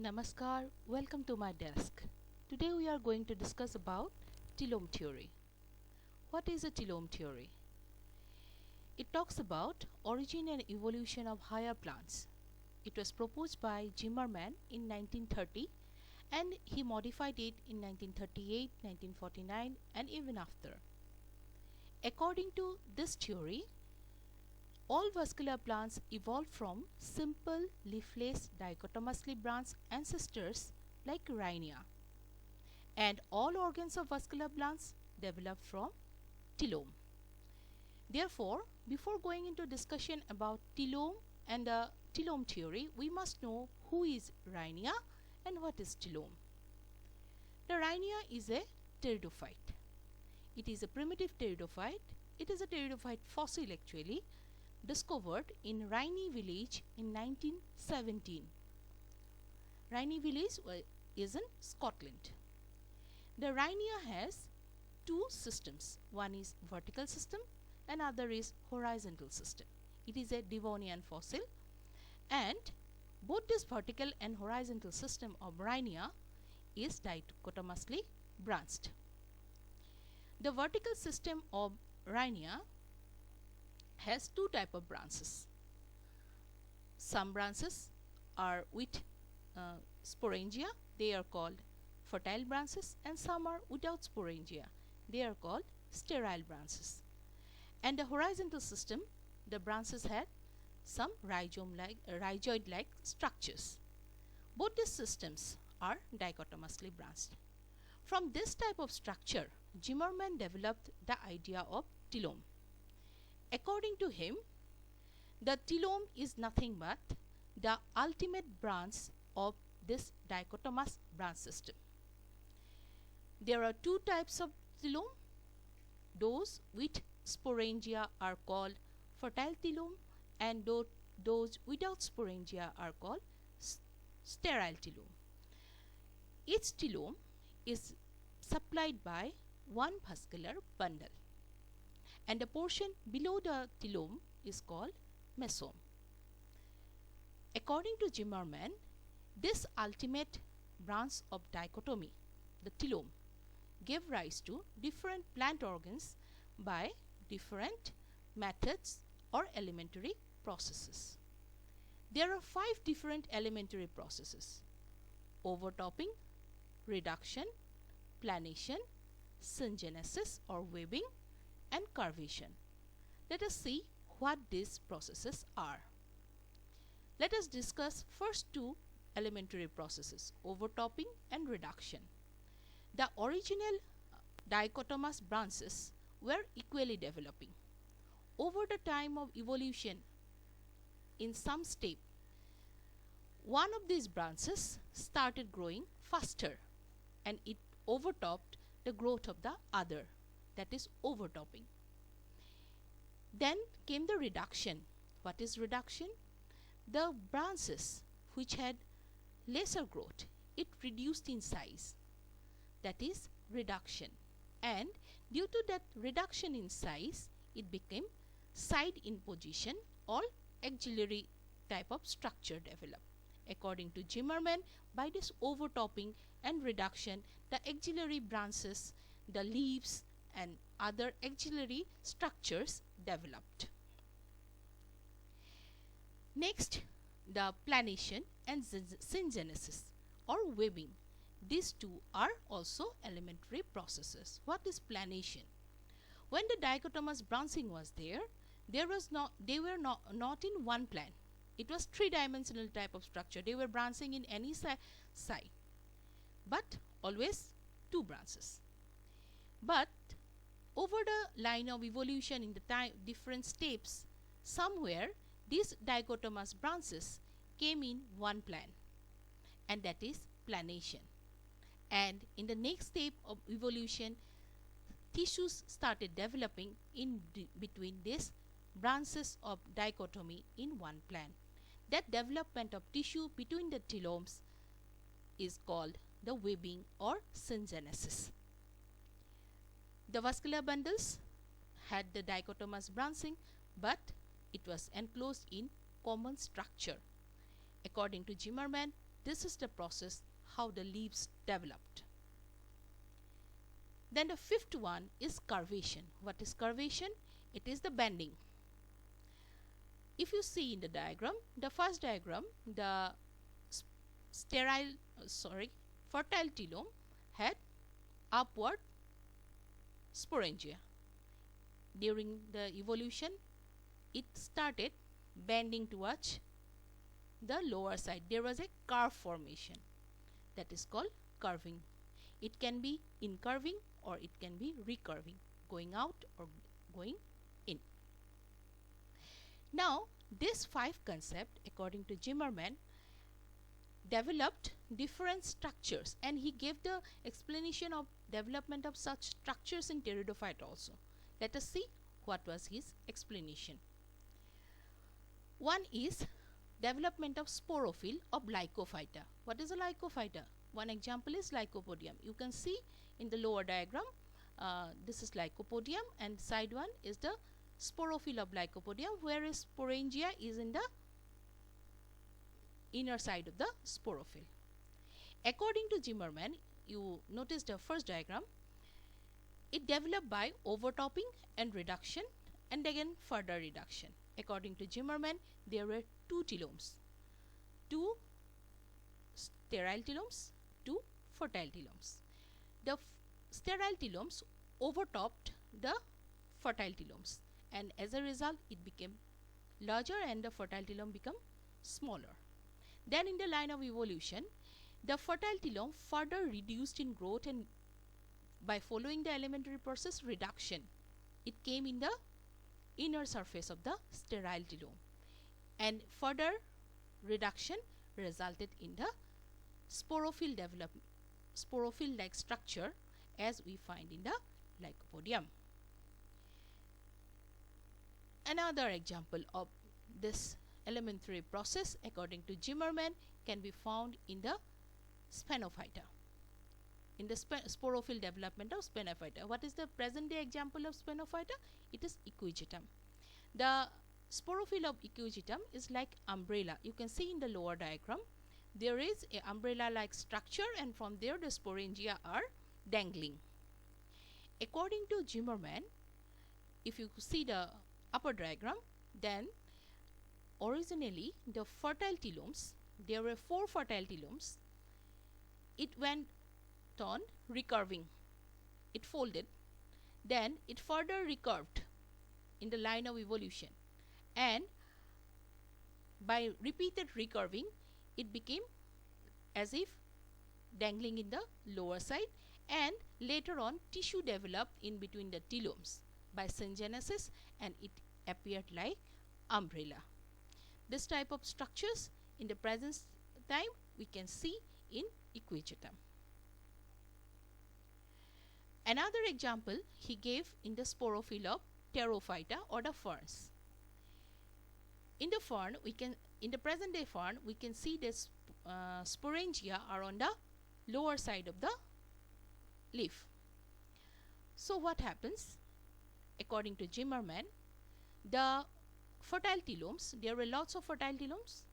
Namaskar, welcome to my desk. Today we are going to discuss about telome theory. What is a telome theory? It talks about origin and evolution of higher plants. It was proposed by Zimmermann in 1930 and he modified it in 1938, 1949 and even after. According to this theory, all vascular plants evolved from simple leafless dichotomously branched ancestors like Rhynia, and all organs of vascular plants developed from telome. Therefore, before going into discussion about telome and the telome theory, we must know who is Rhynia and what is telome. The Rhynia is a pteridophyte. It is a primitive pteridophyte. It is a pteridophyte fossil actually, discovered in Rhynie village in 1917. Rhynie village is in Scotland. The Rhynia has two systems. One is vertical system and other is horizontal system. It is a Devonian fossil and both this vertical and horizontal system of Rhynia is dichotomously branched. The vertical system of Rhynia has two types of branches. Some branches are with sporangia, they are called fertile branches, and some are without sporangia, they are called sterile branches. And the horizontal system, the branches had some rhizoid-like structures. Both these systems are dichotomously branched. From this type of structure, Zimmermann developed the idea of telome. According to him, the telome is nothing but the ultimate branch of this dichotomous branch system. There are two types of telome. Those with sporangia are called fertile telome and those without sporangia are called sterile telome. Each telome is supplied by one vascular bundle, and the portion below the telome is called mesome. According to Zimmermann, this ultimate branch of dichotomy, the telome, gave rise to different plant organs by different methods or elementary processes. There are 5 different elementary processes: overtopping, reduction, planation, syngenesis or webbing, and curvation. Let us see what these processes are. Let us discuss first two elementary processes, overtopping and reduction. The original dichotomous branches were equally developing. Over the time of evolution, in some step, one of these branches started growing faster and it overtopped the growth of the other, that is overtopping. Then came the reduction. What is reduction? The branches which had lesser growth, it reduced in size, that is reduction, and due to that reduction in size, it became side in position or axillary type of structure developed. According to Zimmermann, by this overtopping and reduction, the axillary branches, the leaves and other axillary structures developed. Next, the planation and syngenesis or webbing. These two are also elementary processes. What is planation? When the dichotomous branching was there, they were not in one plan. It was three-dimensional type of structure. They were branching in any side, but always two branches. But over the line of evolution in the different steps, somewhere these dichotomous branches came in one plan, and that is planation. And in the next step of evolution, tissues started developing in between these branches of dichotomy in one plan. That development of tissue between the telomes is called the webbing or syngenesis. The vascular bundles had the dichotomous branching, but it was enclosed in common structure. According to Zimmermann, This is the process how the leaves developed. Then the fifth one is curvation. What is curvation? It is the bending. If you see in the diagram, the first diagram, the fertile telome had upward sporangia. During the evolution, it started bending towards the lower side. There was a curve formation, that is called curving. It can be incurving or it can be recurving, going out or going in. Now, this 5 concept, according to Zimmermann, developed different structures, and he gave the explanation of development of such structures in pteridophyte also. Let us see what was his explanation. One is development of sporophyll of Lycophyta. What is a Lycophyta? One example is Lycopodium. You can see in the lower diagram, this is Lycopodium, and side one is the sporophyll of Lycopodium, whereas sporangia is in the inner side of the sporophyll. According to Zimmermann, you notice the first diagram, it developed by overtopping and reduction and again further reduction. According to Zimmermann, there were 2 telomes, 2 sterile telomes, 2 fertile telomes. The sterile telomes overtopped the fertile telomes, and as a result it became larger and the fertile telome became smaller. Then in the line of evolution, the fertile telome further reduced in growth, and by following the elementary process reduction, it came in the inner surface of the sterile telome, and further reduction resulted in the sporophyll development, sporophyll like structure as we find in the Lycopodium. Another example of this elementary process according to Zimmermann can be found in the Sphenophyta, in the sporophyll development of Sphenophyta. What is the present day example of Sphenophyta? It is Equigetum. The sporophyll of Equigetum is like umbrella. You can see in the lower diagram, there is a umbrella like structure, and from there the sporangia are dangling. According to Zimmermann, if you see the upper diagram, then originally the fertile telomes, there were 4 fertile telomes, it went on recurving, it folded, then it further recurved in the line of evolution, and by repeated recurving it became as if dangling in the lower side, and later on tissue developed in between the telomes by syngenesis, and it appeared like umbrella. This type of structures in the present time we can see in Equigetum. Another example he gave in the sporophyll of Pterophyta or the ferns. In the fern, in the present day fern, we can see this sporangia are on the lower side of the leaf. So what happens? According to Zimmermann, the fertile telomes, there were lots of fertile telomes,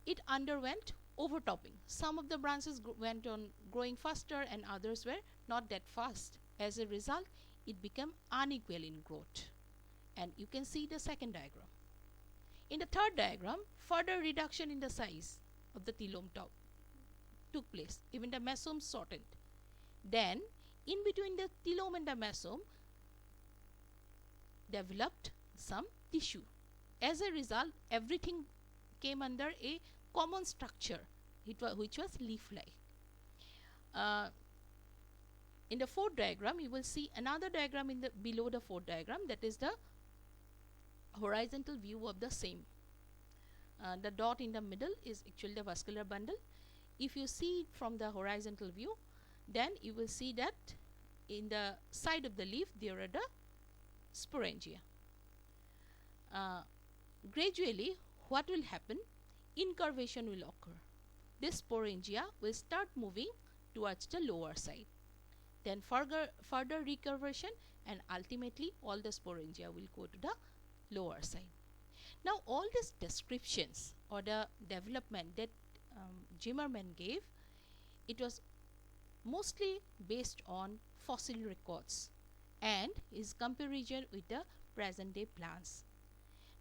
it underwent overtopping. Some of the branches went on growing faster and others were not that fast. As a result, it became unequal in growth, and you can see the second diagram. In the third diagram, further reduction in the size of the telome top took place. Even the mesome shortened. Then in between the telome and the mesome developed some tissue. As a result, everything came under a common structure, which was leaf-like. In the fourth diagram, you will see another diagram in the below the fourth diagram, that is the horizontal view of the same. The dot in the middle is actually the vascular bundle. If you see it from the horizontal view, then you will see that in the side of the leaf there are the sporangia. Gradually, what will happen? Incurvation will occur. This sporangia will start moving towards the lower side. Then further recurvation, and ultimately all the sporangia will go to the lower side. Now all these descriptions or the development that Zimmerman gave, it was mostly based on fossil records and his comparison with the present day plants.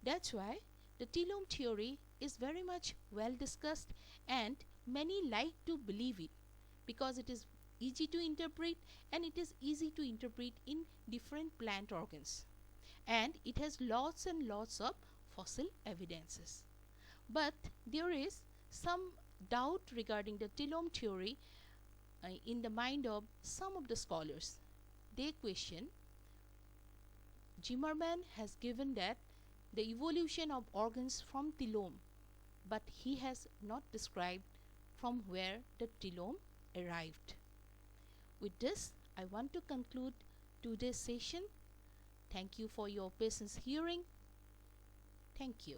That's why the telome theory is very much well discussed and many like to believe it because it is easy to interpret, and it is easy to interpret in different plant organs, and it has lots and lots of fossil evidences. But there is some doubt regarding the telome theory in the mind of some of the scholars. They question, Zimmerman has given that the evolution of organs from telome, but he has not described from where the telome arrived. With this, I want to conclude today's session. Thank you for your patience hearing. Thank you.